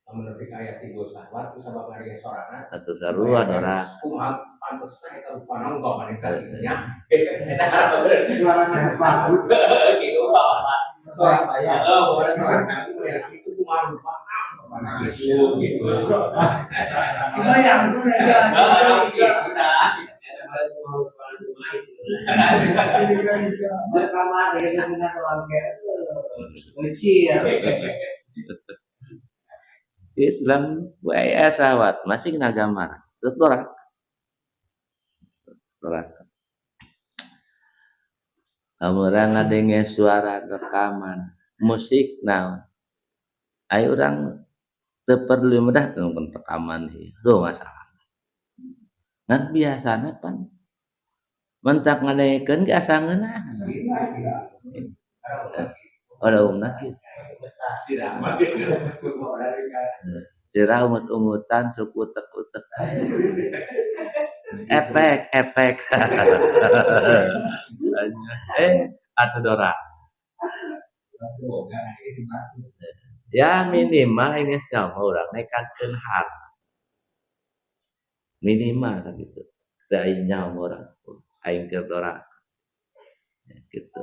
Menurut ayat 3 sahabat itu sabab ngari sorangan atau saruan orang kumaha pantesna eta rupa nongko manehna nya Suaranya bagus. gitu Pak. Surabaya boleh sorangan itu kumaha rupa gitu. Itu yang itu bersama dengan keluarga kecil. dalam WA sawat masih nagamar terus kamu orang ngadenge suara rekaman musik nah ayo orang perlu mudah nonton rekaman itu masalah kan biasanya pan mentak ngadekeun ge asa ngeunah ada umna kieu sirah umut-umutan suku utek-utek efek atuh dora ya minimal ini sama orang nekatkeun hal minimal gitu teu aing nyaho orang aing keur dora gitu.